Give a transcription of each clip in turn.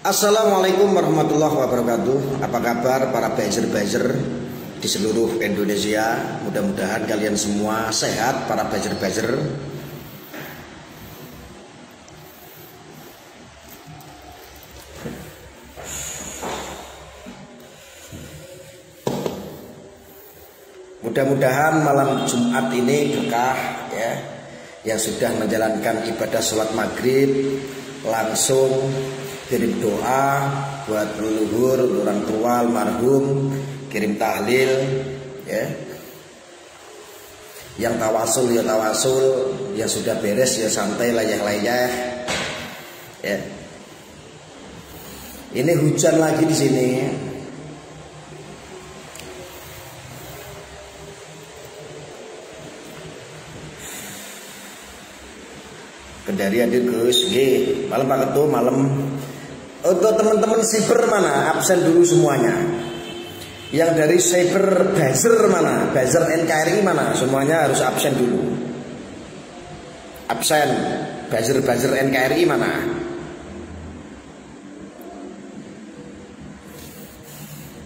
Assalamualaikum warahmatullahi wabarakatuh. Apa kabar para buzzer-buzzer di seluruh Indonesia? Mudah-mudahan kalian semua sehat para buzzer-buzzer. Mudah-mudahan malam Jumat ini berkah ya. Yang sudah menjalankan ibadah sholat maghrib langsung kirim doa buat leluhur, orang tua, almarhum, kirim tahlil ya. Yang tawasul ya tawasul, yang sudah beres ya santai layah-layah ya. Ini hujan lagi di sini. Kendari hadir Gus, malam Pak Ketua, malam. Untuk teman-teman cyber mana? Absen dulu semuanya. Yang dari cyber buzzer mana? Buzzer NKRI mana? Semuanya harus absen dulu. Absen. Buzzer NKRI mana?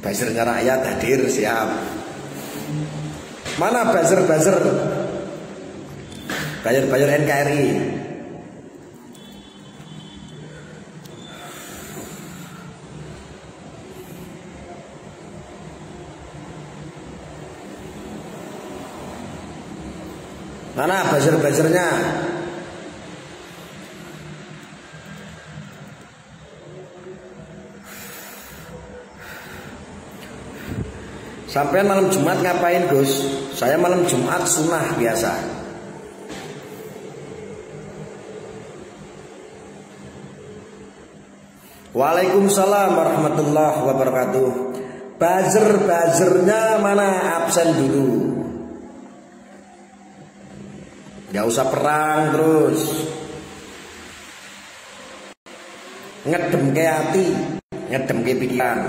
Buzzernya rakyat hadir, siap. Mana buzzer NKRI? Mana buzzer-buzzernya? Sampai malam Jumat ngapain Gus? Saya malam Jumat sunnah biasa. Waalaikumsalam warahmatullahi wabarakatuh. Buzzer-buzzernya mana? Absen dulu. Gak usah perang terus. Ngedem ke hati, ngedem ke pikiran.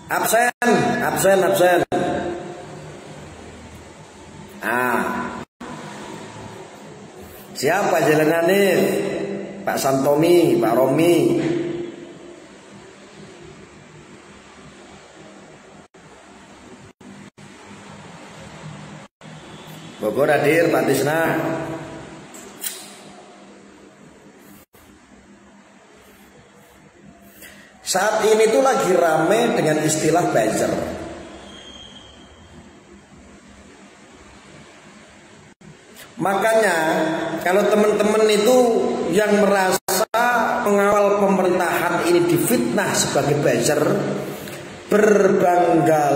Absen. Siapa jalanannya? Pak Santomi, Pak Romi. Bogor hadir, Pak Tisna. Saat ini tuh lagi rame dengan istilah buzzer. Makanya kalau teman-teman itu yang merasa pengawal pemerintahan ini difitnah sebagai buzzer, berbangga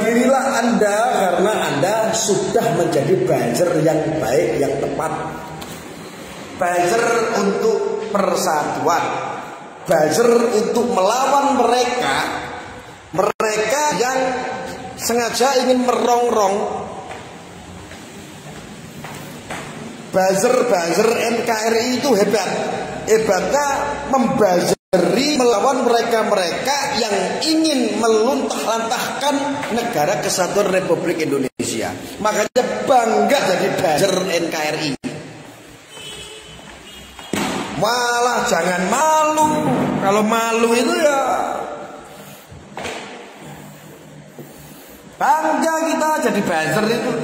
dirilah Anda karena Anda sudah menjadi buzzer yang baik, yang tepat. Buzzer untuk persatuan, buzzer untuk melawan mereka yang sengaja ingin merongrong. Buzzer NKRI itu hebatnya membuzeri melawan mereka yang ingin meluntah-lantahkan negara kesatuan Republik Indonesia. Makanya bangga jadi buzzer NKRI. Malah jangan malu. Kalau malu itu ya bangga kita jadi buzzer itu.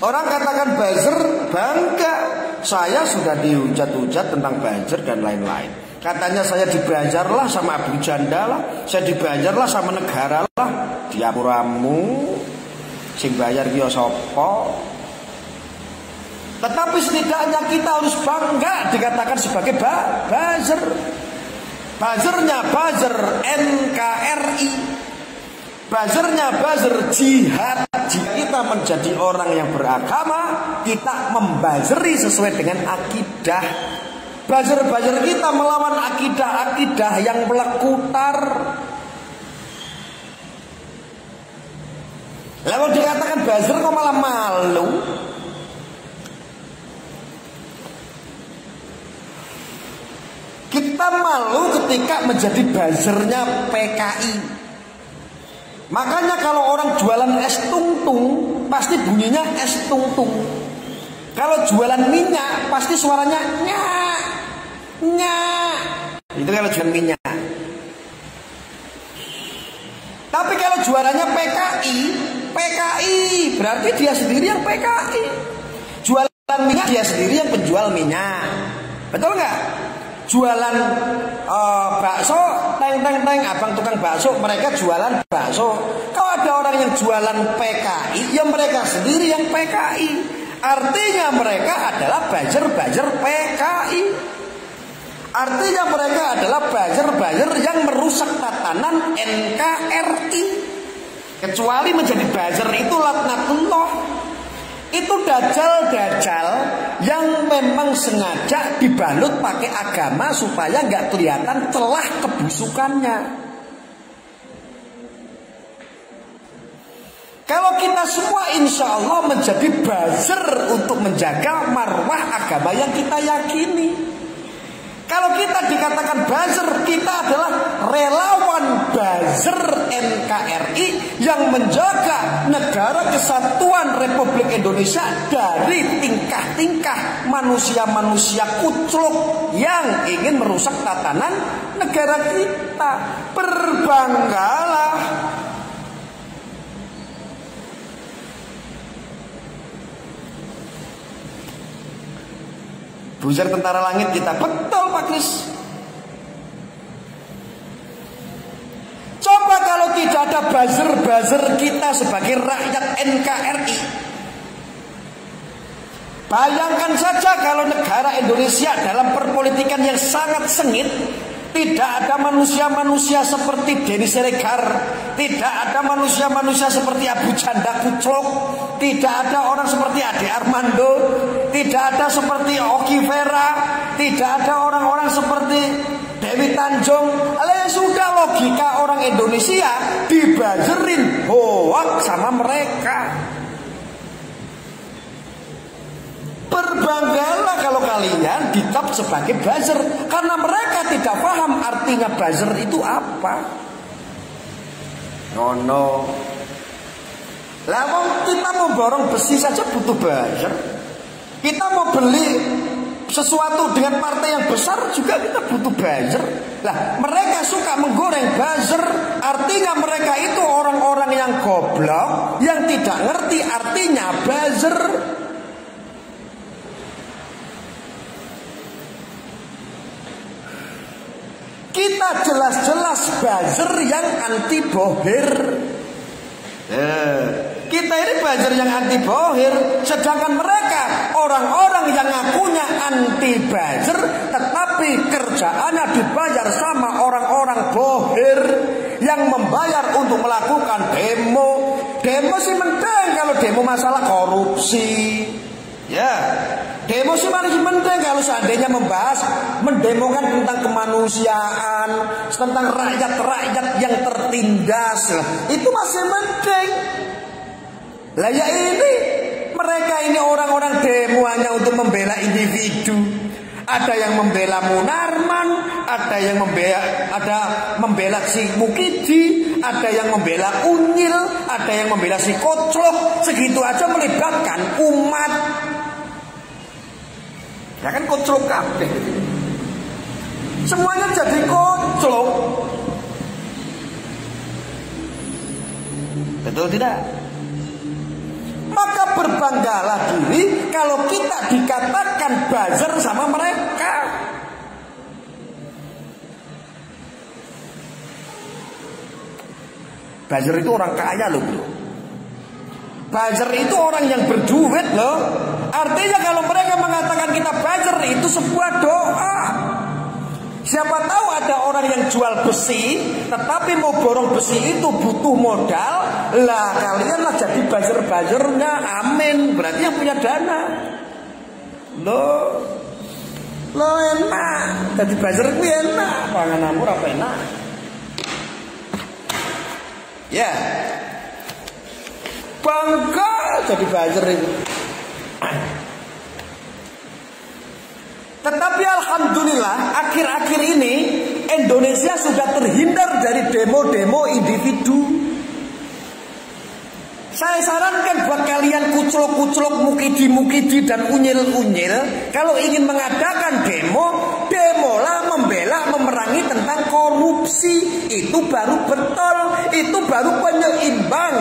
Orang katakan buzzer bangga. Saya sudah dihujat-hujat tentang buzzer dan lain-lain. Katanya saya dibajar lah sama Abu Janda lah, saya dibajar lah sama negara lah. Diapuramu sing bayar ki sapa. Tetapi setidaknya kita harus bangga dikatakan sebagai buzzer. Buzzernya buzzer NKRI. Buzzernya buzzer jihad. Jika kita menjadi orang yang beragama, kita membuzeri sesuai dengan akidah. Buzzer-buzzer kita melawan akidah-akidah yang melekutar. Lalu dikatakan buzzer kok malah malu. Kita Kita malu ketika menjadi buzzernya PKI. Makanya kalau orang jualan es tungtung pasti bunyinya es tungtung. Kalau jualan minyak pasti suaranya nyak nyak. Itu kalau jualan minyak. Tapi kalau jualannya PKI berarti dia sendiri yang PKI. Jualan minyak dia sendiri yang penjual minyak. Betul nggak? Jualan bakso, teng abang tukang bakso, mereka jualan bakso. Kalau ada orang yang jualan PKI, ya mereka sendiri yang PKI. Artinya mereka adalah buzzer PKI. Artinya mereka adalah buzzer yang merusak tatanan NKRI. Kecuali menjadi buzzer itu laknatullah. Itu dajjal yang memang sengaja dibalut pakai agama supaya nggak kelihatan celah kebusukannya. Kalau kita semua insya Allah menjadi buzzer untuk menjaga marwah agama yang kita yakini. Kalau kita dikatakan buzzer, kita adalah relawan buzzer NKRI yang menjaga negara kesatuan Republik Indonesia dari tingkah-tingkah manusia-manusia kucluk yang ingin merusak tatanan negara kita. Berbanggalah. Buzzer tentara langit kita. Betul Pak Kris. Coba kalau tidak ada buzzer kita sebagai rakyat NKRI. Bayangkan saja kalau negara Indonesia dalam perpolitikan yang sangat sengit, tidak ada manusia-manusia seperti Denny Siregar, tidak ada manusia-manusia seperti Abu Janda Kucluk, tidak ada orang seperti Ade Armando, tidak ada seperti Oki Vera, tidak ada orang-orang seperti Dewi Tanjung. Ya sudah, logika orang Indonesia dibazerin hoak sama mereka. Berbanggalah kalau kalian dicap sebagai buzzer, karena mereka tidak paham artinya buzzer itu apa. No. Lah kita mau borong besi saja butuh buzzer. Kita mau beli sesuatu dengan partai yang besar juga kita butuh buzzer. Lah mereka suka menggoreng buzzer, artinya mereka itu orang-orang yang goblok, yang tidak ngerti artinya buzzer. Kita jelas-jelas buzzer yang anti bohir. Kita ini buzzer yang anti bohir, sedangkan mereka orang-orang yang ngakunya anti buzzer, tetapi kerjaannya dibayar sama orang-orang bohir yang membayar untuk melakukan demo. Demo sih mending kalau demo masalah korupsi. Ya, demo sih masih penting kalau seandainya mendemokan tentang kemanusiaan, tentang rakyat-rakyat yang tertindas, itu masih penting. Lah ya ini, mereka ini orang-orang demo hanya untuk membela individu. Ada yang membela Munarman, ada yang membela si Mukidi, ada yang membela Unyil, ada yang membela si Koclok. Segitu aja melibatkan umat. Ya kan koclok kabeh. Semuanya jadi koclok. Betul tidak? Maka berbanggalah diri kalau kita dikatakan buzzer sama mereka. Buzzer itu orang kaya loh bro. Buzzer itu orang yang berduit loh. Artinya kalau mereka mengatakan kita buzzer, itu sebuah doa. Siapa tahu ada orang yang jual besi, tetapi mau borong besi itu butuh modal. Lah kalian lah jadi buzzer-buzzernya. Amin. Berarti yang punya dana. Lo enak. Jadi buzzer itu enak. Panganan murah apa enak? Ya. Bangga jadi buzzer itu. Tetapi alhamdulillah akhir-akhir ini Indonesia sudah terhindar dari demo-demo individu. Saya sarankan buat kalian kuclok-kuclok, mukidi-mukidi dan unyil-unyil, kalau ingin mengadakan demo, demolah membela, memerangi tentang korupsi. Itu baru betul, itu baru penyeimbang.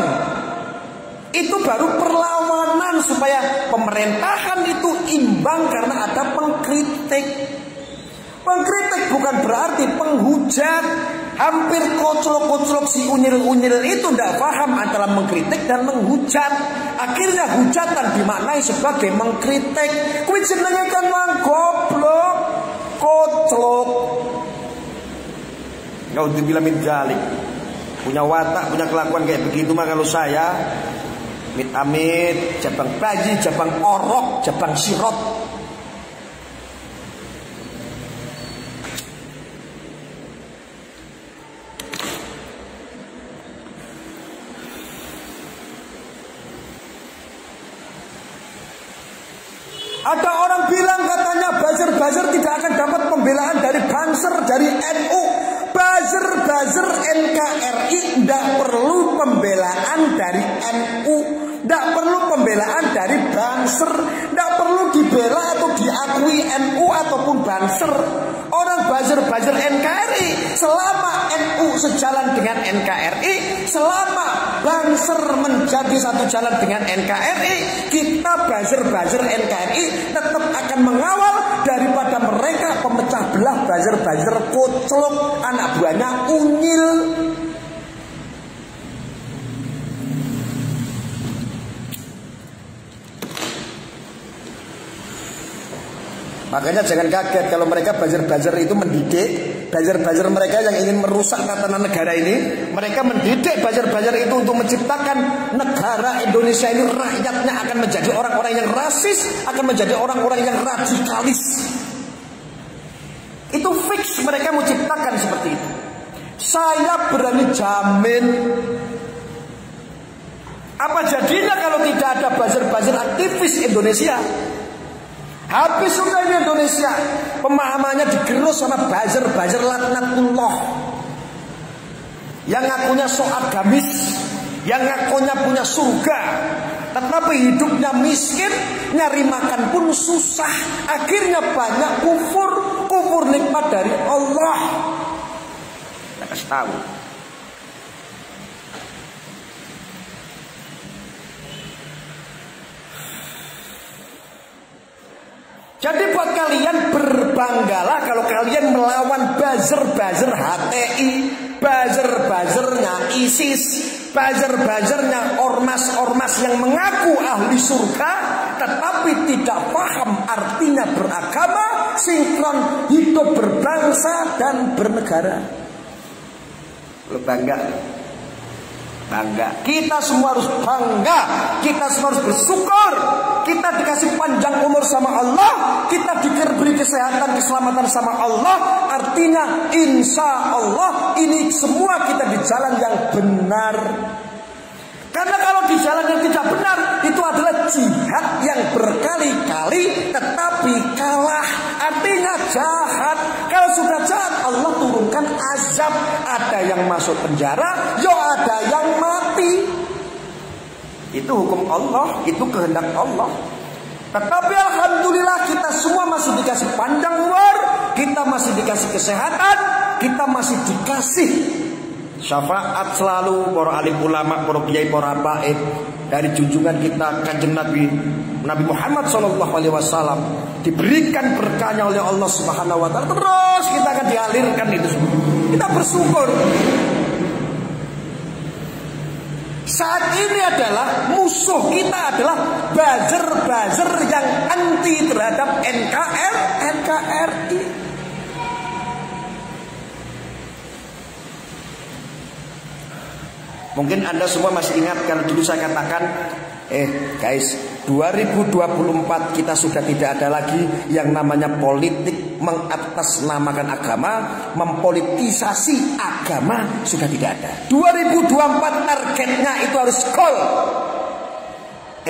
Itu baru perlawanan supaya pemerintahan itu imbang karena ada pengkritik. Pengkritik bukan berarti penghujat. Hampir koclok-koclok si unyil-unyil itu tidak paham antara mengkritik dan menghujat. Akhirnya hujatan dimaknai sebagai mengkritik. Kuwi jenenge kan wong goblok, koclok. Enggak dibilang minjalik. Punya watak, punya kelakuan kayak begitu mah kalau saya amit-amit, jabang bayi, jabang orok, jabang sirot. Ada orang bilang katanya buzzer tidak akan dapat pembelaan dari Banser, dari NU. Buzzer NKRI tidak perlu pembelaan dari NU, tidak perlu pembelaan dari Banser, tidak perlu dibela atau diakui NU ataupun Banser. Orang buzzer NKRI selama NU sejalan dengan NKRI, selama Banser menjadi satu jalan dengan NKRI, kita buzzer NKRI tetap akan mengawal daripada mereka pemecah belah buzzer koclok anak buahnya unyil. Makanya jangan kaget kalau mereka buzzer itu mendidik buzzer mereka yang ingin merusak tatanan negara ini. Mereka mendidik buzzer itu untuk menciptakan negara Indonesia ini rakyatnya akan menjadi orang-orang yang rasis, akan menjadi orang-orang yang radikalis. Itu fix mereka mau ciptakan seperti itu. Saya berani jamin. Apa jadinya kalau tidak ada buzzer aktivis Indonesia? Habis sudah ini Indonesia. Pemahamannya digerus sama buzzer laknatullah. Yang ngakunya so agamis, yang ngakunya punya surga, tetapi hidupnya miskin, nyari makan pun susah. Akhirnya banyak kufur nikmat dari Allah. Kita kasih tahu. Jadi buat kalian berbanggalah kalau kalian melawan buzzer HTI, buzzer-buzzernya ISIS, buzzer-buzzernya ormas-ormas yang mengaku ahli surga, tetapi tidak paham artinya beragama, sinkron hidup berbangsa dan bernegara. Lo bangga? Bangga. Kita semua harus bangga. Kita semua harus bersyukur. Kita dikasih panjang umur sama Allah. Kita diberi kesehatan, keselamatan sama Allah. Artinya insya Allah ini semua kita di jalan yang benar. Karena kalau di jalan yang tidak benar, itu adalah jihad yang berkali-kali tetapi kalah. Artinya jahat. Kalau sudah jahat, Allah turunkan azab. Ada yang masuk penjara, yo ada yang mati. Itu hukum Allah, itu kehendak Allah. Tetapi alhamdulillah kita semua masih dikasih panjang umur, kita masih dikasih kesehatan, kita masih dikasih syafaat selalu para alim ulama, para kiai, para habaib dari junjungan kita Kanjeng Nabi Muhammad SAW, diberikan berkahnya oleh Allah Subhanahu wa taala. Terus kita akan dialirkan itu semua. Kita bersyukur. Saat ini adalah musuh kita adalah buzzer yang anti terhadap NKRI. Mungkin Anda semua masih ingat kalau dulu saya katakan, guys, 2024 kita sudah tidak ada lagi yang namanya politik mengatasnamakan agama, mempolitisasi agama, sudah tidak ada. 2024 targetnya itu harus goal.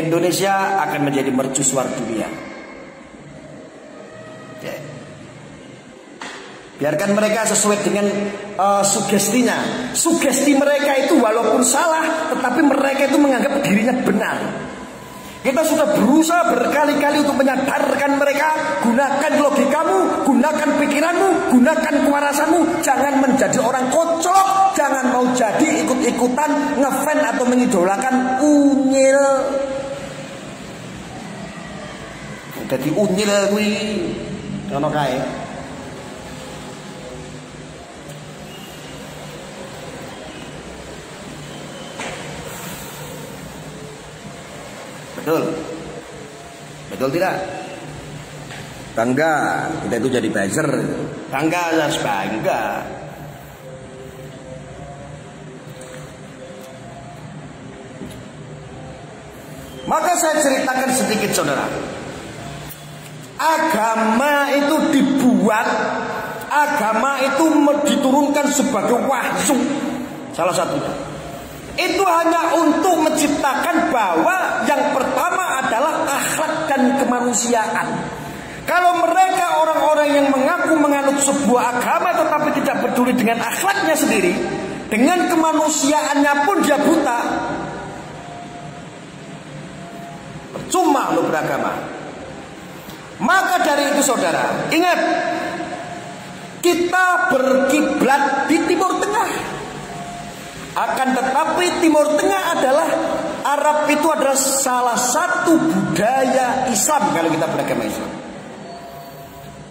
Indonesia akan menjadi mercusuar dunia. Biarkan mereka sesuai dengan sugestinya. Sugesti mereka itu walaupun salah, tetapi mereka itu menganggap dirinya benar. Kita sudah berusaha berkali-kali untuk menyadarkan mereka. Gunakan logikamu, gunakan pikiranmu, gunakan kewarasanmu. Jangan menjadi orang kocok. Jangan mau jadi ikut-ikutan ngefans atau mengidolakan unyil. Jadi unyil kuwi ngono kae. Betul? Betul tidak? Bangga kita itu jadi buzzer. Bangga, harus bangga. Maka saya ceritakan sedikit saudara. Agama itu dibuat, agama itu diturunkan sebagai wahyu. Salah satunya itu hanya untuk menciptakan bahwa yang pertama adalah akhlak dan kemanusiaan. Kalau mereka orang-orang yang mengaku menganut sebuah agama tetapi tidak peduli dengan akhlaknya sendiri, dengan kemanusiaannya pun dia buta, percuma lo beragama. Maka dari itu saudara, ingat, kita berkiblat di Timur Tengah. Akan tetapi Timur Tengah adalah, Arab itu adalah salah satu budaya Islam kalau kita beragama Islam.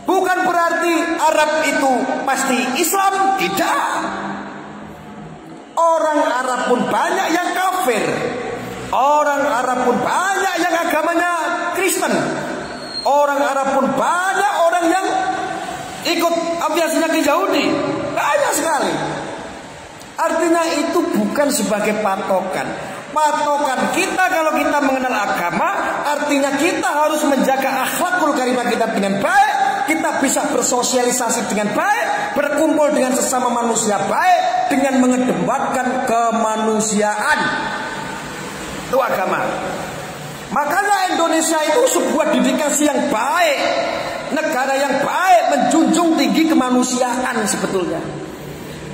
Bukan berarti Arab itu pasti Islam, tidak. Orang Arab pun banyak yang kafir. Orang Arab pun banyak yang agamanya Kristen. Orang Arab pun banyak orang yang ikut aviasinya ke Yahudi. Banyak sekali. Artinya itu bukan sebagai patokan. Patokan kita kalau kita mengenal agama, artinya kita harus menjaga akhlakul karimah kita dengan baik. Kita bisa bersosialisasi dengan baik, berkumpul dengan sesama manusia baik, dengan mengedepankan kemanusiaan. Itu agama. Makanya Indonesia itu sebuah dedikasi yang baik, negara yang baik, menjunjung tinggi kemanusiaan sebetulnya.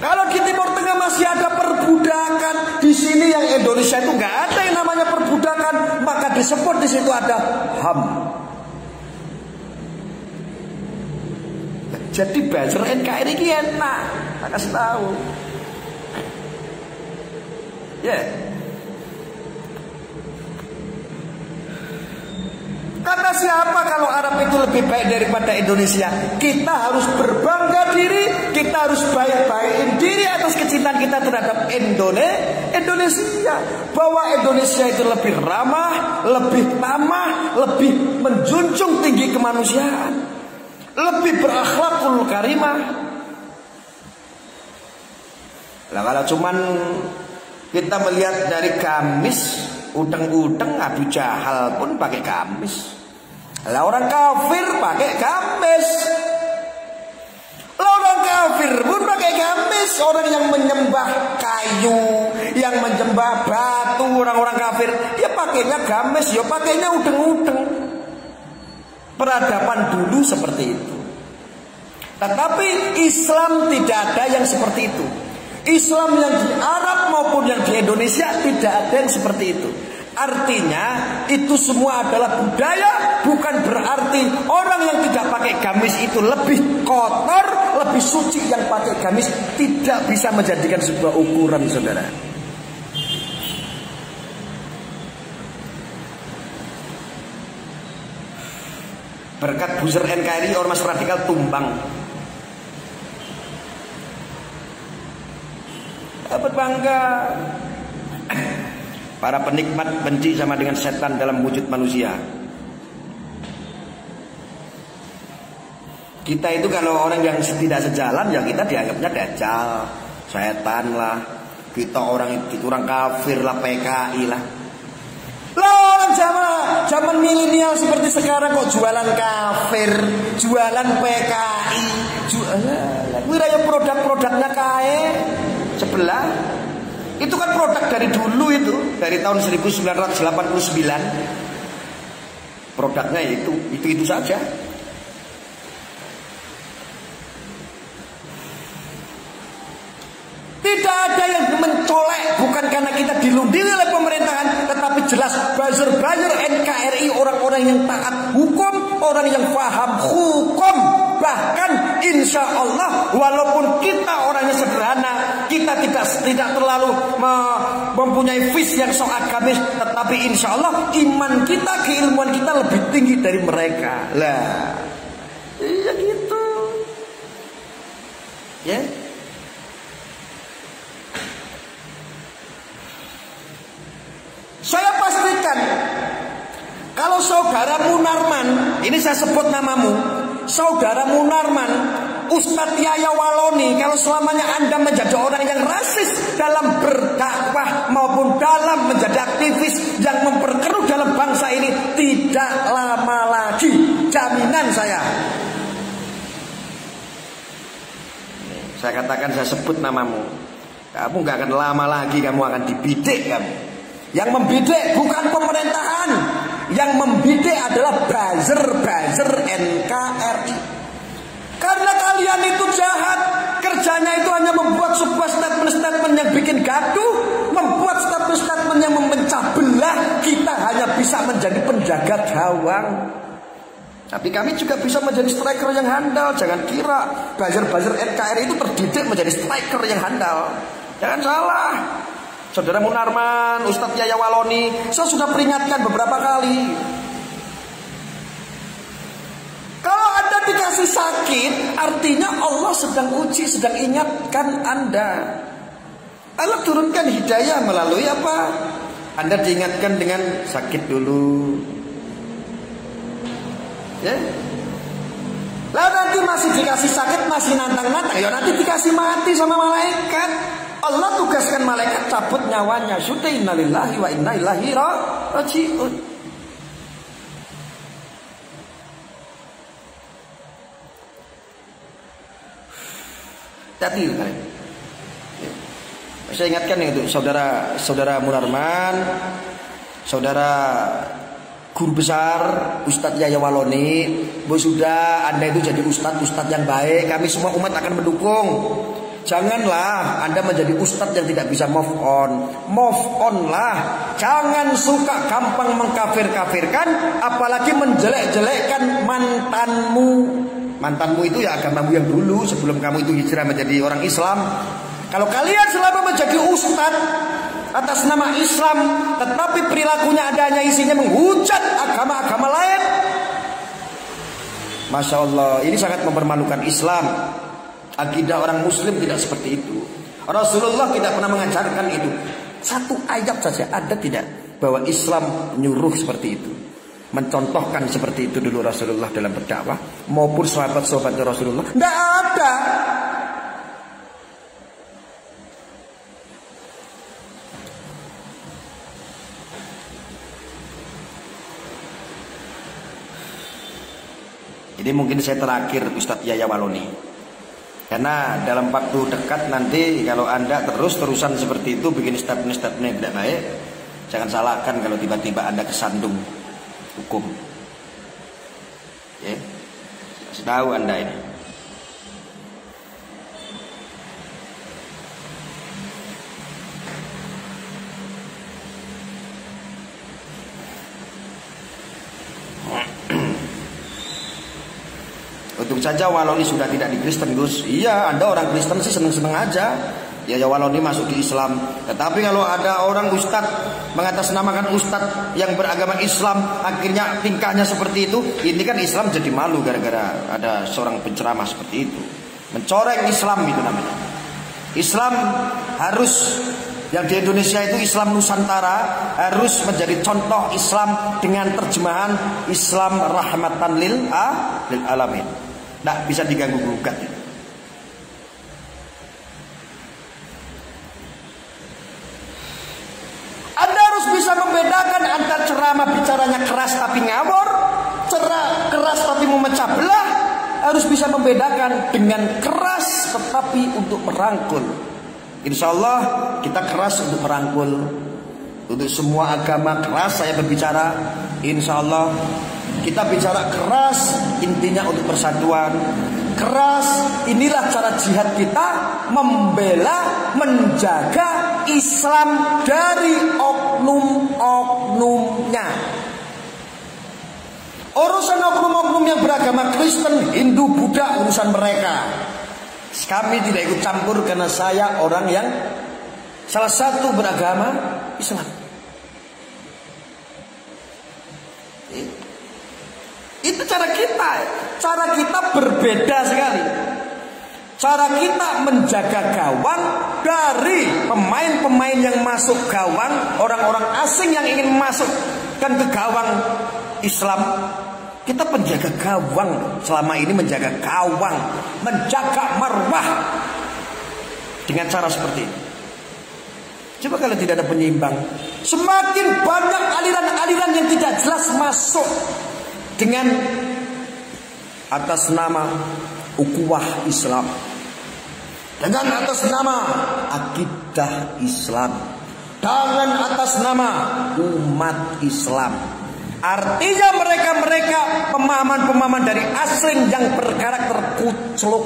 Kalau di Timur Tengah masih ada perbudakan, di sini yang Indonesia itu nggak ada yang namanya perbudakan, maka disebut di situ ada HAM. Jadi buzzer NKRI ini enak, tak kasih tahu. Ya. Kata siapa kalau Arab itu lebih baik daripada Indonesia? Kita harus berbangga diri, kita harus baik-baikin diri atas kecintaan kita terhadap Indonesia. Bahwa Indonesia itu lebih ramah, lebih tamah, lebih menjunjung tinggi kemanusiaan, lebih berakhlakul karimah. Lah kalau cuman kita melihat dari gamis, udeng-udeng, Abu Jahal pun pakai gamis. Lah orang kafir pakai gamis. Lah orang kafir pun pakai gamis. Orang yang menyembah kayu, yang menyembah batu, orang-orang kafir, ya pakainya gamis, ya pakainya udeng-udeng. Peradaban dulu seperti itu. Tetapi Islam tidak ada yang seperti itu. Islam yang di Arab maupun yang di Indonesia tidak ada yang seperti itu. Artinya itu semua adalah budaya. Bukan berarti orang yang tidak pakai gamis itu lebih kotor, lebih suci. Yang pakai gamis tidak bisa menjadikan sebuah ukuran, saudara. Berkat buzzer NKRI ormas radikal tumbang. Dapat bangga. Para penikmat benci sama dengan setan dalam wujud manusia. Kita itu kalau orang yang tidak sejalan, ya kita dianggapnya dajjal, setan lah. Kita orang kafir lah, PKI lah. Lah orang zaman milenial seperti sekarang kok jualan kafir, jualan PKI, jualan wiraya produk-produknya kae sebelah. Itu kan produk dari dulu itu, dari tahun 1989. Produknya itu saja. Tidak ada yang mencolek, bukan karena kita dilundili oleh pemerintahan, tetapi jelas buzzer-buzzer NKRI, orang-orang yang taat hukum, orang yang paham hukum. Bahkan insya Allah, walaupun kita orangnya sederhana, kita tidak terlalu mempunyai visi yang so agamis, tetapi insya Allah iman kita, keilmuan kita lebih tinggi dari mereka. Lah, iya gitu, ya. Saya pastikan kalau saudara Munarman, ini saya sebut namamu, saudara Munarman, Ustadz Yahya Waloni, kalau selamanya Anda menjadi orang yang rasis dalam berdakwah maupun dalam menjadi aktivis yang memperkeruh dalam bangsa ini, tidak lama lagi, jaminan saya. Saya katakan, saya sebut namamu, kamu gak akan lama lagi, kamu akan dibidik kamu. Yang membidik bukan pemerintahan, yang membidik adalah buzzer NKRI. Karena kalian itu jahat, kerjanya itu hanya membuat sebuah statement yang bikin gaduh, membuat statement yang memecah belah. Kita hanya bisa menjadi penjaga gawang, tapi kami juga bisa menjadi striker yang handal. Jangan kira buzzer NKRI itu terdidik menjadi striker yang handal. Jangan salah. Saudara Munarman, Ustadz Yahya Waloni, saya sudah peringatkan beberapa kali. Kalau Anda dikasih sakit, artinya Allah sedang uji, sedang ingatkan Anda. Allah turunkan hidayah melalui apa? Anda diingatkan dengan sakit dulu, ya. Lalu nanti masih dikasih sakit, masih nantang-nantang, ya nanti dikasih mati sama malaikat. Allah tugaskan malaikat cabut nyawanya. Sudah, innalillahi wa inna ilaihi raji'un. Tadi saya ingatkan itu saudara Munarman, saudara guru besar Ustadz Yahya Waloni, sudah Anda itu jadi ustadz yang baik, kami semua umat akan mendukung. Janganlah Anda menjadi ustadz yang tidak bisa move on. Move on lah. Jangan suka gampang mengkafir-kafirkan, apalagi menjelek-jelekkan mantanmu. Mantanmu itu ya agamamu yang dulu, sebelum kamu itu hijrah menjadi orang Islam. Kalau kalian selama menjadi ustadz atas nama Islam, tetapi perilakunya adanya isinya menghujat agama-agama lain, Masya Allah, ini sangat mempermalukan Islam. Akidah orang muslim tidak seperti itu. Rasulullah tidak pernah mengajarkan itu. Satu ayat saja ada tidak bahwa Islam menyuruh seperti itu, mencontohkan seperti itu dulu Rasulullah dalam berdakwah maupun sahabat-sahabat Rasulullah? Tidak ada. Jadi mungkin saya terakhir Ustadz Yahya Waloni. Karena dalam waktu dekat nanti kalau Anda terus-terusan seperti itu bikin statement yang tidak baik, jangan salahkan kalau tiba-tiba Anda kesandung hukum. Ya, kasih tahu Anda ini. Untung saja Waloni sudah tidak di Kristen, Gus. Iya, Anda orang Kristen sih seneng-seneng aja. Ya Waloni masuk di Islam. Tetapi kalau ada orang ustadz mengatasnamakan ustadz yang beragama Islam, akhirnya tingkahnya seperti itu, ini kan Islam jadi malu gara-gara ada seorang penceramah seperti itu. Mencoreng Islam itu namanya. Islam harus, yang di Indonesia itu Islam Nusantara, harus menjadi contoh Islam dengan terjemahan Islam rahmatan lil alamin. Tidak bisa diganggu gugat. Anda harus bisa membedakan antara ceramah bicaranya keras tapi ngawur, keras tapi memecah belah. Harus bisa membedakan dengan keras tetapi untuk merangkul. Insya Allah kita keras untuk merangkul. Untuk semua agama keras saya berbicara. Insya Allah kita bicara keras intinya untuk persatuan. keras. Inilah cara jihad kita, membela, menjaga Islam dari oknum-oknumnya. Urusan oknum-oknum yang beragama Kristen, Hindu, Buddha, urusan mereka. Kami tidak ikut campur karena saya orang yang salah satu beragama Islam. Itu cara kita. Cara kita berbeda sekali. Cara kita menjaga gawang dari pemain-pemain yang masuk gawang, orang-orang asing yang ingin masuk kan ke gawang Islam. Kita penjaga gawang, selama ini menjaga gawang, menjaga marwah dengan cara seperti ini. Coba kalau tidak ada penyeimbang, semakin banyak aliran-aliran yang tidak jelas masuk dengan atas nama ukhuwah Islam, dengan atas nama akidah Islam, dengan atas nama umat Islam. Artinya mereka pemahaman-pemahaman dari asing yang berkarakter kucluk.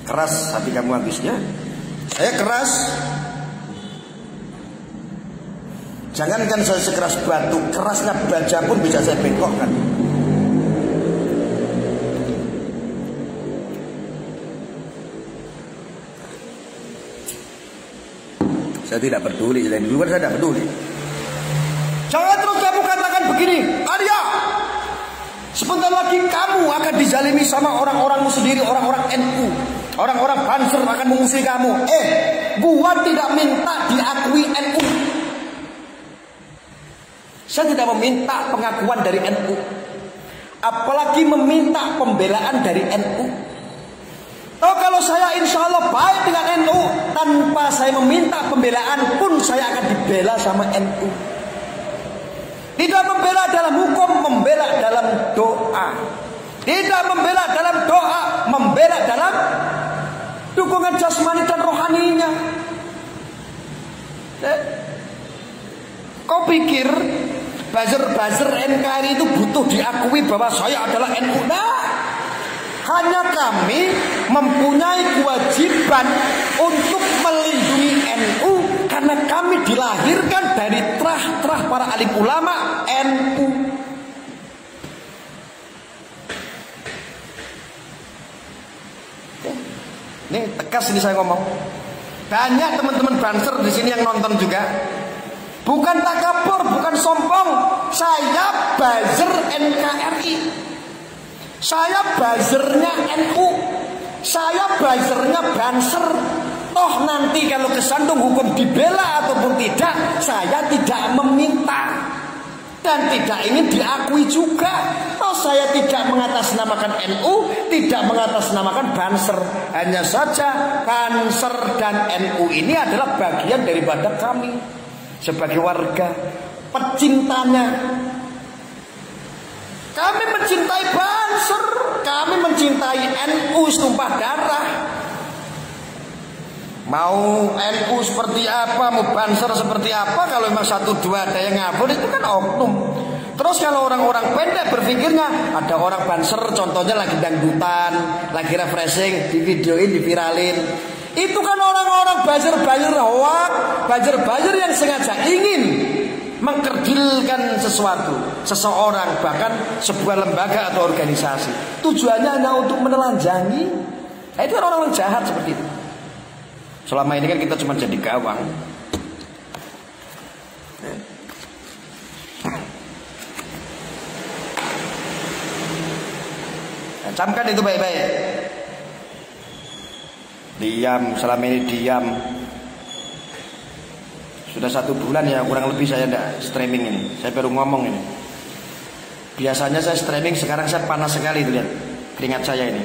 Keras hati kamu habisnya. Saya keras. Jangankan saya sekeras batu, kerasnya baja pun bisa saya bengkokkan. Saya tidak peduli, dari luar saya tidak peduli. Jangan terus kamu katakan begini, Arya, sebentar lagi kamu akan dizalimi sama orang-orangmu sendiri, orang-orang NU, orang-orang Banser akan mengusir kamu. Gua tidak minta diakui NU. Saya tidak meminta pengakuan dari NU, apalagi meminta pembelaan dari NU. Oh, kalau saya insya Allah baik dengan NU, tanpa saya meminta pembelaan pun saya akan dibela sama NU. Tidak membela dalam hukum, membela dalam doa. Tidak membela dalam doa, membela dalam dukungan jasmani dan rohaninya. Kau pikir buzzer NKRI itu butuh diakui bahwa saya adalah NU? Nah, hanya kami mempunyai kewajiban untuk melindungi NU karena kami dilahirkan dari terah-terah para alim ulama NU. Ini tegas ini saya ngomong. Banyak teman-teman Banser di sini yang nonton juga. Bukan takabur, bukan sombong. Saya buzzer NKRI. Saya buzzernya NU. Saya buzzernya Banser. Toh nanti kalau kesandung hukum dibela ataupun tidak, saya tidak meminta dan tidak ingin diakui juga. Toh saya tidak mengatasnamakan NU, tidak mengatasnamakan Banser. Hanya saja Banser dan NU ini adalah bagian daripada kami sebagai warga pecintanya. Kami mencintai Banser, kami mencintai NU setumpah darah. Mau NU seperti apa, mau Banser seperti apa, kalau memang satu dua ada yang ngabur itu kan oknum. Terus kalau orang-orang pendek berpikirnya ada orang Banser contohnya lagi dangdutan, lagi refreshing, di videoin, diviralin. Itu kan orang-orang buzzer hoak, buzzer yang sengaja ingin mengkerdilkan sesuatu, seseorang, bahkan sebuah lembaga atau organisasi. Tujuannya hanya untuk menelanjangi. Nah, itu orang-orang jahat seperti itu. Selama ini kan kita cuma jadi gawang. Nah, camkan itu baik-baik. Diam, selama ini diam. Sudah 1 bulan ya kurang lebih saya tidak streaming ini. Saya baru ngomong ini. Biasanya saya streaming, sekarang saya panas sekali itu, lihat keringat saya ini.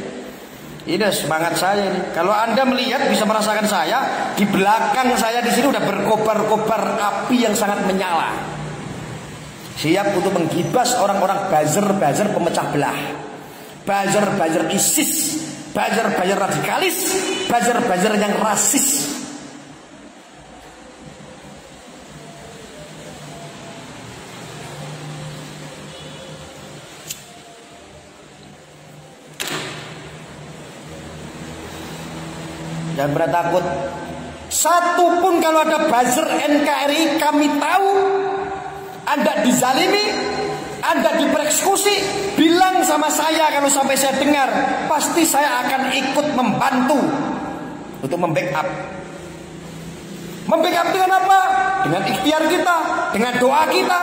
Ini semangat saya ini. Kalau Anda melihat bisa merasakan saya, di belakang saya di sini udah berkobar-kobar api yang sangat menyala. Siap untuk menggibas orang-orang buzzer pemecah belah. Buzzer ISIS, buzzer radikalis, buzzer yang rasis. Jangan pernah takut. Satu pun kalau ada buzzer NKRI, kami tahu Anda dizalimi, Anda dipersekusi, bilang sama saya. Kalau sampai saya dengar, pasti saya akan ikut membantu untuk membackup. Membackup dengan apa? Dengan ikhtiar kita, dengan doa kita.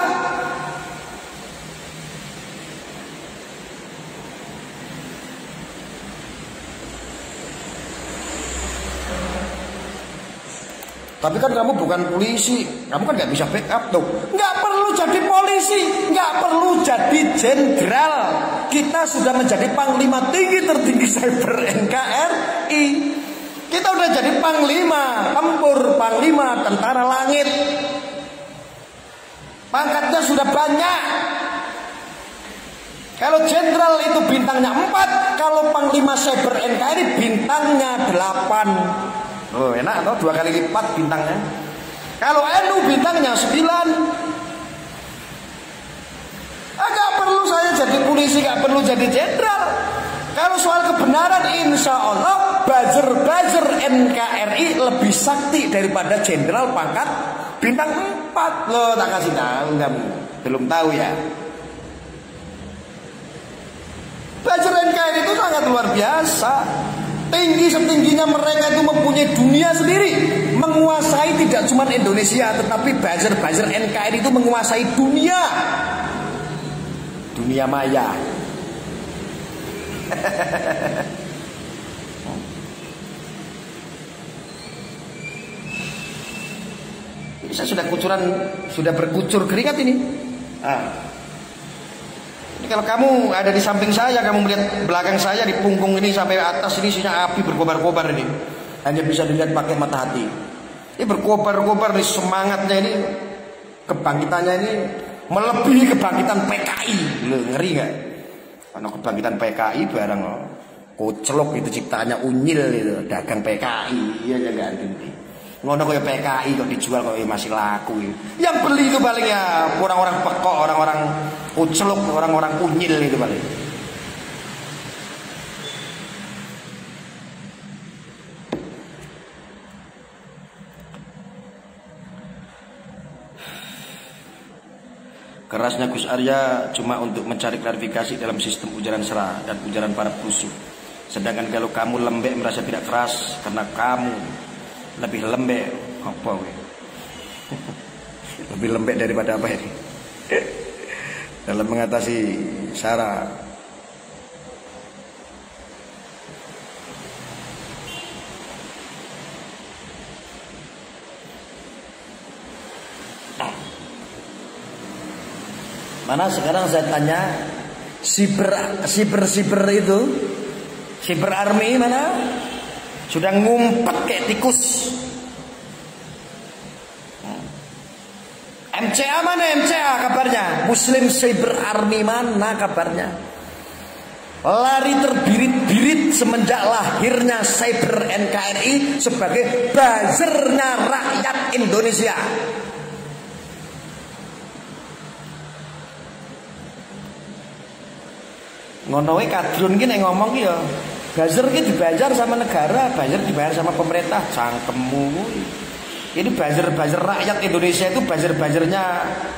Tapi kan kamu bukan polisi, kamu kan nggak bisa backup tuh. Nggak perlu jadi polisi, nggak perlu jadi jenderal. Kita sudah menjadi panglima tinggi tertinggi cyber NKRI. Kita udah jadi panglima tempur, panglima tentara langit. Pangkatnya sudah banyak. Kalau jenderal itu bintangnya 4, kalau panglima cyber NKRI bintangnya 8. Oh enak atau 2 kali lipat bintangnya. Kalau NU bintangnya 9. Gak perlu saya jadi polisi, gak perlu jadi jenderal. Kalau soal kebenaran, insya Allah buzzer NKRI lebih sakti daripada jenderal pangkat bintang 4. Loh, tak kasih tahu kamu, belum tahu ya. Buzzer NKRI itu sangat luar biasa. Tinggi setingginya mereka itu mempunyai dunia sendiri, menguasai tidak cuma Indonesia, tetapi buzzer NKRI itu menguasai dunia maya. Saya sudah berkucur keringat ini. Kalau kamu ada di samping saya, kamu melihat belakang saya di punggung ini sampai atas ini isinya api berkobar-kobar ini. Hanya bisa dilihat pakai mata hati. Ini berkobar-kobar nih, semangatnya ini, kebangkitannya ini melebihi kebangkitan PKI. Loh, ngeri gak? Karena kebangkitan PKI barang koclok itu ciptaannya Unyil itu, dagang PKI. Iya jangan ganti. Ngono kaya PKI kok dijual kok masih laku. Yang beli itu paling ya orang-orang pekok, orang-orang kuceluk, orang-orang unyil itu paling. Kerasnya Gus Arya cuma untuk mencari klarifikasi dalam sistem ujaran sara dan ujaran para perusuh. Sedangkan kalau kamu lembek merasa tidak keras karena kamu lebih lembek apa we? Lebih lembek daripada apa ini? Dalam mengatasi sara. Mana sekarang saya tanya siber itu, siber army mana? Sudah ngumpet kayak tikus. MCA mana MCA kabarnya? Muslim Cyber Army mana kabarnya? Lari terbirit-birit semenjak lahirnya Cyber NKRI sebagai buzzernya rakyat Indonesia. Ngono wae kadrun ki nek ngomong ki ya buzzer ki dibayar sama negara, buzzer dibayar sama pemerintah, cangkemmu. Ini buzzer rakyat Indonesia itu buzzer-buzzernya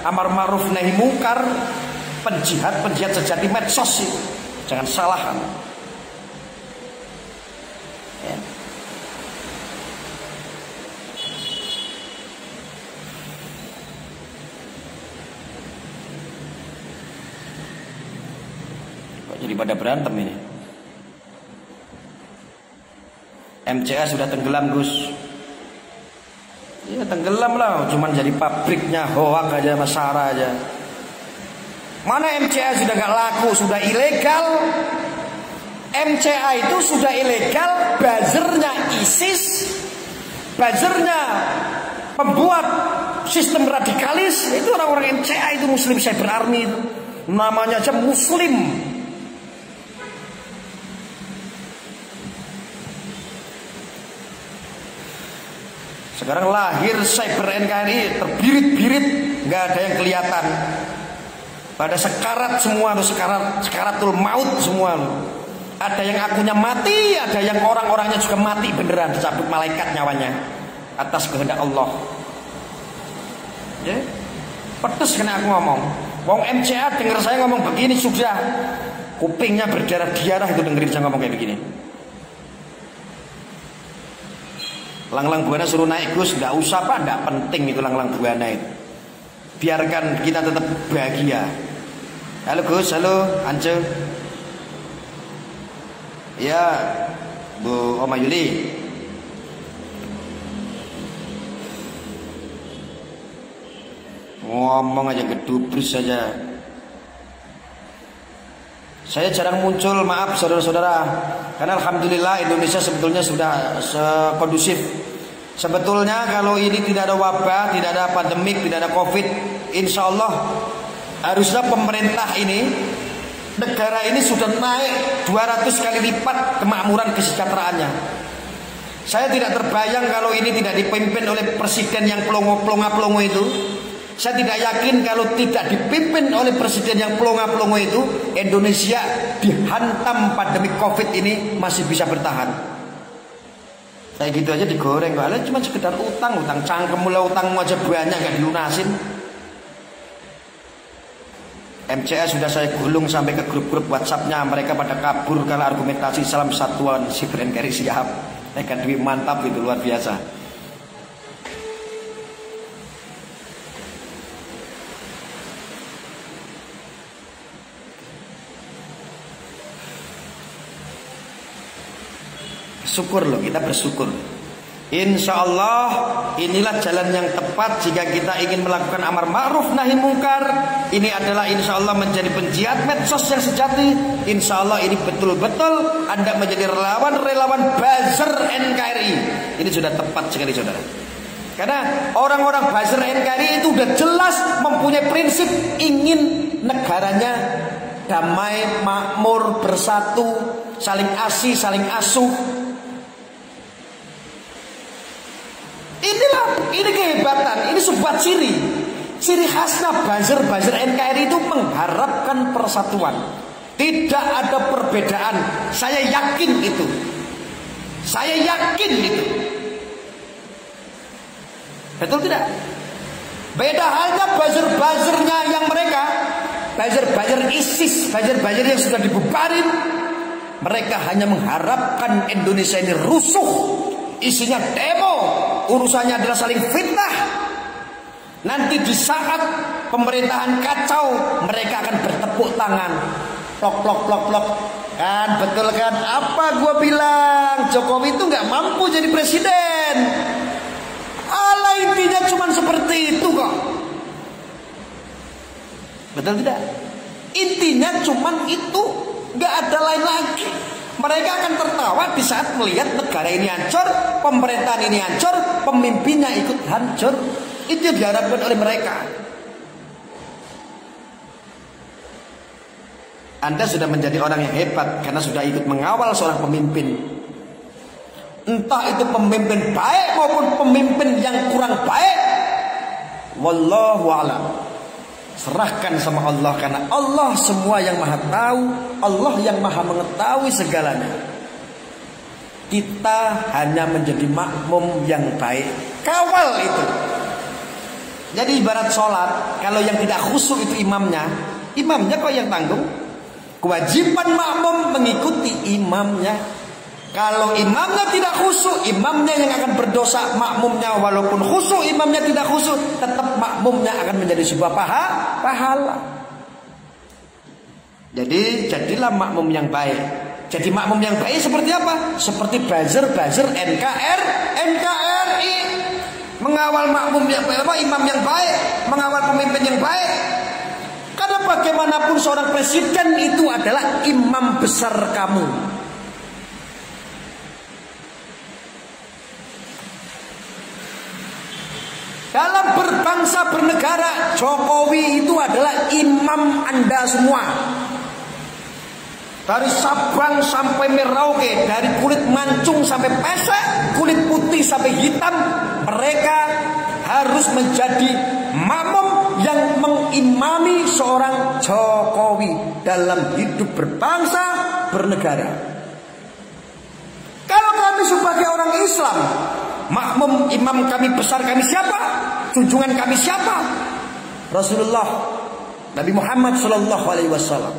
amar ma'ruf nahi mungkar, penjihad sejati medsos itu. Jangan salah kamu. Ya. Kok jadi pada berantem ini? MCA sudah tenggelam, Gus. Ya tenggelam lah, cuman jadi pabriknya hoak aja, masara aja. Mana MCA sudah gak laku, sudah ilegal. MCA itu sudah ilegal, buzzernya ISIS, buzzernya pembuat sistem radikalis, itu orang-orang MCA itu Muslim Cyber Army itu. Namanya aja Muslim. Sekarang lahir Cyber NKRI terbirit-birit, nggak ada yang kelihatan. Pada sekarat semua, sekaratul maut semua. Ada yang akunya mati, ada yang orang-orangnya juga mati beneran, dicabut malaikat nyawanya atas kehendak Allah. Ya, pedes kena aku ngomong. Wong MCA denger saya ngomong begini sudah kupingnya berdarah-darah itu dengerin saya ngomong kayak begini. Lang-lang buana suruh naik Gus, nggak usah Pak, nggak penting itu lang-lang buana itu. Biarkan kita tetap bahagia. Halo Gus, halo Ance. Ya, Bu Oma Yuli. Ngomong aja gedubris saja. Saya jarang muncul, maaf saudara-saudara. Karena alhamdulillah Indonesia sebetulnya sudah kondusif. Sebetulnya kalau ini tidak ada wabah, tidak ada pandemik, tidak ada Covid, insya Allah harusnya pemerintah ini, negara ini sudah naik 200 kali lipat kemakmuran kesejahteraannya. Saya tidak terbayang kalau ini tidak dipimpin oleh presiden yang pelongo-pelongo itu. Saya tidak yakin kalau tidak dipimpin oleh presiden yang pelongo-pelongo itu, Indonesia dihantam pandemi Covid ini masih bisa bertahan. Kayak gitu aja digoreng, kalian cuma sekedar utang cangkem mulai utangmu aja banyak gak dilunasin. MCA sudah saya gulung sampai ke grup-grup WhatsAppnya, mereka pada kabur kalau argumentasi salam satuan Siber NKRI siap. Mereka duit mantap itu luar biasa. Syukur loh, kita bersyukur. Insya Allah inilah jalan yang tepat jika kita ingin melakukan amar ma'ruf nahi mungkar. Ini adalah insya Allah menjadi penjiat medsos yang sejati. Insya Allah ini betul-betul Anda menjadi relawan-relawan buzzer NKRI. Ini sudah tepat sekali saudara. Karena orang-orang buzzer NKRI itu sudah jelas mempunyai prinsip ingin negaranya damai, makmur, bersatu, saling asih, saling asuh. Ini kehebatan, ini sebuah ciri khasnya buzzer NKRI itu mengharapkan persatuan. Tidak ada perbedaan. Saya yakin itu. Betul tidak? Beda halnya buzzer-buzzernya yang mereka, buzzer ISIS, buzzer yang sudah dibubarin. Mereka hanya mengharapkan Indonesia ini rusuh, isinya demo, urusannya adalah saling fitnah. Nanti di saat pemerintahan kacau, mereka akan bertepuk tangan, plok. Kan betul kan? Apa gua bilang? Jokowi itu nggak mampu jadi presiden. Alah, intinya cuma seperti itu kok. Betul tidak? Intinya cuma itu, nggak ada lain lagi. Mereka akan tertawa di saat melihat negara ini hancur, pemerintahan ini hancur, pemimpinnya ikut hancur. Itu yang diharapkan oleh mereka. Anda sudah menjadi orang yang hebat karena sudah ikut mengawal seorang pemimpin. Entah itu pemimpin baik maupun pemimpin yang kurang baik, wallahu a'lam. Serahkan sama Allah, karena Allah semua yang maha tahu, Allah yang maha mengetahui segalanya. Kita hanya menjadi makmum yang baik, kawal itu. Jadi ibarat sholat, kalau yang tidak khusyuk itu imamnya kok yang tanggung. Kewajiban makmum mengikuti imamnya. Kalau imamnya tidak khusyuk, imamnya yang akan berdosa. Makmumnya walaupun khusyuk, imamnya tidak khusyuk, tetap makmumnya akan menjadi sebuah pahala. Jadi jadilah makmum yang baik. Jadi makmum yang baik seperti apa? Seperti buzzer NKRI. Mengawal makmum yang baik, imam yang baik, mengawal pemimpin yang baik. Karena bagaimanapun seorang presiden itu adalah imam besar kamu. Dalam berbangsa bernegara, Jokowi itu adalah imam Anda semua. Dari Sabang sampai Merauke, dari kulit mancung sampai pesek, kulit putih sampai hitam, mereka harus menjadi makmum yang mengimami seorang Jokowi dalam hidup berbangsa bernegara. kami sebagai orang Islam, makmum imam kami besar kami siapa? Junjungan kami siapa? Rasulullah Nabi Muhammad Sallallahu Alaihi Wasallam.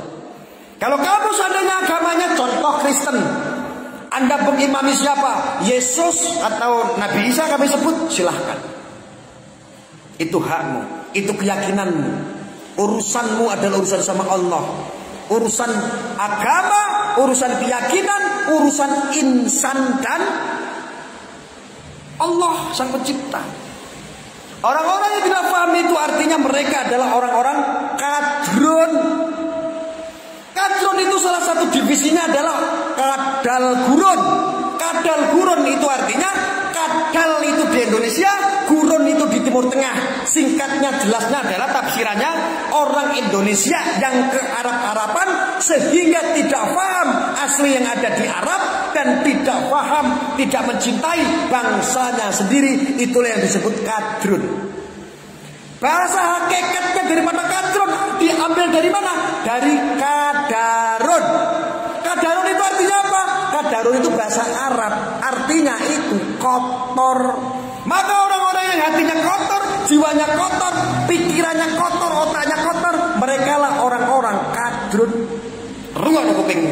Kalau kamu seandainya agamanya contoh Kristen, Anda mengimami siapa? Yesus atau Nabi Isa kami sebut, silahkan. Itu hakmu, itu keyakinanmu. Urusanmu adalah urusan sama Allah. Urusan agama, urusan keyakinan, urusan insan dan Allah Sang Pencipta. Orang-orang yang tidak paham itu artinya mereka adalah orang-orang kadrun. Kadrun itu salah satu divisinya adalah kadal gurun. Kadal gurun itu artinya kadal itu di Indonesia, gurun itu di Timur Tengah. Singkatnya jelasnya adalah tafsirannya orang Indonesia yang ke Arab-Araban sehingga tidak paham asli yang ada di Arab dan tidak paham, tidak mencintai bangsanya sendiri. Itulah yang disebut kadrun. Bahasa hakikatnya dari mana kadrun? Diambil dari mana? Dari kadarun. Kadarun itu artinya apa? Kadarun itu bahasa Arab, artinya itu kotor. Maka orang-orang yang hatinya kotor, jiwanya kotor, pikirannya kotor, otaknya kotor, mereka lah orang-orang kadrun. Ruang kuping.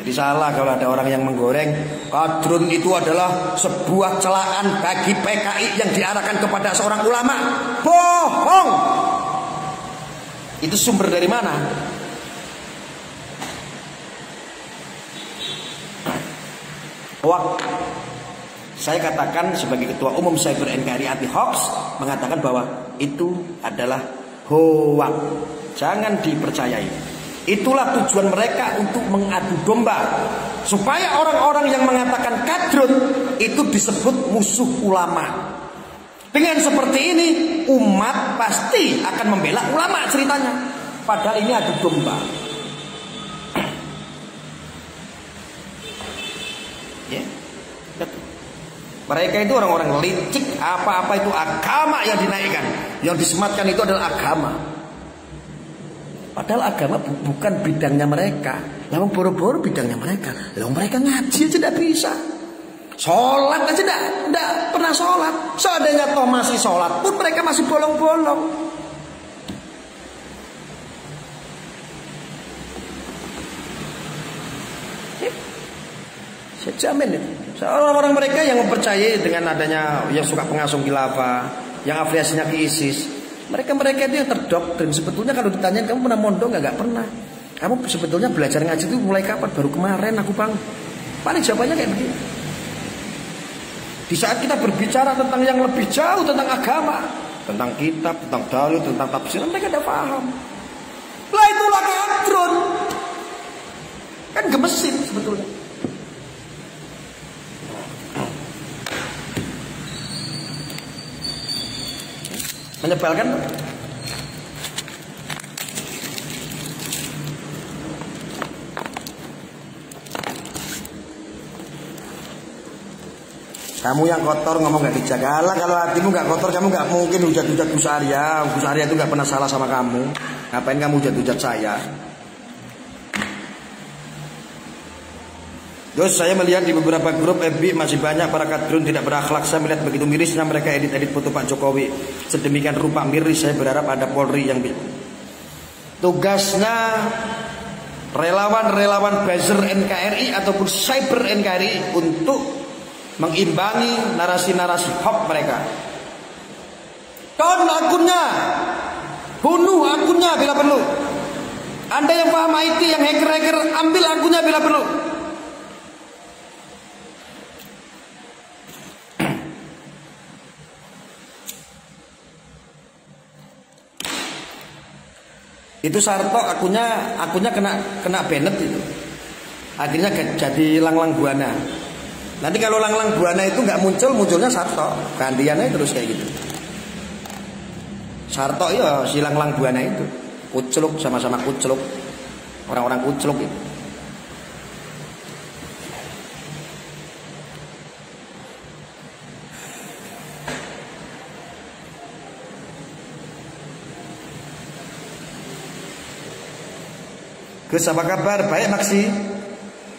Jadi salah kalau ada orang yang menggoreng kadrun itu adalah sebuah celaan bagi PKI yang diarahkan kepada seorang ulama. Bohong. Itu sumber dari mana? Hoax. Saya katakan sebagai ketua umum Cyber NKRI anti hoax mengatakan bahwa itu adalah hoax. Jangan dipercayai. Itulah tujuan mereka untuk mengadu domba supaya orang-orang yang mengatakan kadrun itu disebut musuh ulama. Dengan seperti ini umat pasti akan membela ulama ceritanya. Padahal ini adu domba. Ya, betul. Mereka itu orang-orang licik. Apa-apa itu agama yang dinaikkan, yang disematkan itu adalah agama. Padahal agama bukan bidangnya mereka. Lalu boro-boro bidangnya mereka. Lalu mereka ngaji aja tidak bisa. Sholat aja tidak pernah sholat. Seandainya toh masih sholat pun mereka masih bolong-bolong. Saya jamin itu. Orang-orang mereka yang mempercayai dengan adanya yang suka pengasung khilafah, yang afiliasinya ke ISIS, mereka itu yang terdoktrin. Sebetulnya kalau ditanyain kamu pernah mondok nggak pernah. Kamu sebetulnya belajar ngaji itu mulai kapan? Baru kemarin aku bang. Paling jawabannya kayak begini. Di saat kita berbicara tentang yang lebih jauh tentang agama, tentang kitab, tentang dalil, tentang tafsir, mereka tidak paham. Lah itulah kadrun. Kan gemesin sebetulnya. Menyebalkan. Kamu yang kotor ngomong gak dijaga. Alah, kalau hatimu gak kotor kamu gak mungkin hujat-hujat Gus Arya. Gus Arya itu gak pernah salah sama kamu. Ngapain kamu hujat-hujat saya? Terus saya melihat di beberapa grup FB masih banyak para kadrun tidak berakhlak. Saya melihat begitu mirisnya mereka edit-edit foto Pak Jokowi. Sedemikian rupa miris, saya berharap ada Polri yang tugasnya relawan-relawan buzzer NKRI ataupun cyber NKRI untuk mengimbangi narasi-narasi hoax mereka. Down akunnya, bunuh akunnya bila perlu. Anda yang paham IT, yang hacker-hacker, ambil akunnya bila perlu. Itu Sarto akunnya kena banned itu. Akhirnya jadi Langlang Buana. Nanti kalau Langlang Buana itu nggak munculnya Sarto. Gantiannya terus kayak gitu. Sarto ya si Langlang Buana itu. Kucluk sama-sama kucluk. Orang-orang kucluk itu. Gus, apa kabar? Baik, Maksi.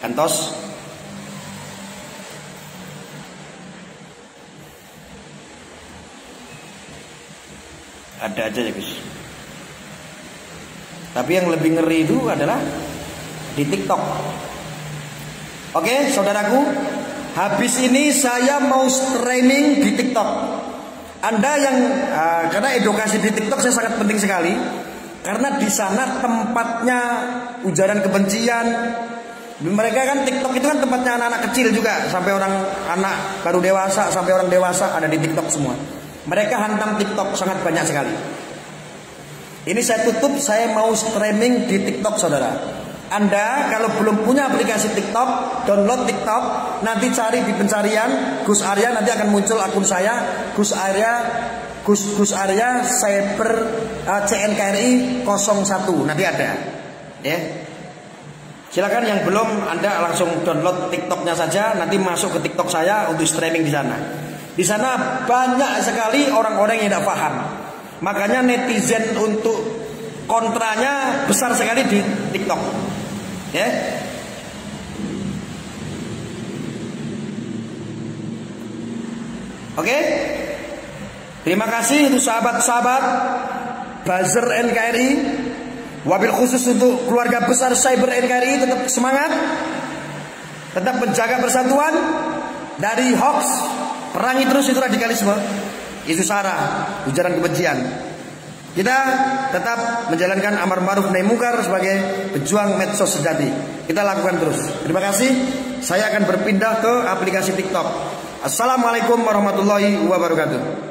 Kantos. Ada aja ya, Gus. Tapi yang lebih ngeri itu adalah di TikTok. Oke, saudaraku, habis ini saya mau streaming di TikTok. Anda yang karena edukasi di TikTok saya sangat penting sekali, karena di sana tempatnya ujaran kebencian. Mereka kan TikTok itu kan tempatnya anak-anak kecil juga, sampai orang anak baru dewasa sampai orang dewasa ada di TikTok semua. Mereka hantam TikTok sangat banyak sekali. Ini saya tutup, saya mau streaming di TikTok, saudara. Anda kalau belum punya aplikasi TikTok, download TikTok, nanti cari di pencarian Gus Arya, nanti akan muncul akun saya, Gus Arya Cyber CNKRI 01, nanti ada. Ya. Silakan yang belum, Anda langsung download TikToknya saja, nanti masuk ke TikTok saya untuk streaming di sana. Di sana banyak sekali orang-orang yang tidak paham. Makanya netizen untuk kontranya besar sekali di TikTok. Ya. Oke. Terima kasih untuk sahabat-sahabat buzzer NKRI. Wabil khusus untuk keluarga besar Cyber NKRI, tetap semangat. Tetap menjaga persatuan dari hoax. Perangi terus itu radikalisme, isu sara, ujaran kebencian. Kita tetap menjalankan amar ma'ruf nahi munkar sebagai pejuang medsos sejati. Kita lakukan terus. Terima kasih. Saya akan berpindah ke aplikasi TikTok. Assalamualaikum warahmatullahi wabarakatuh.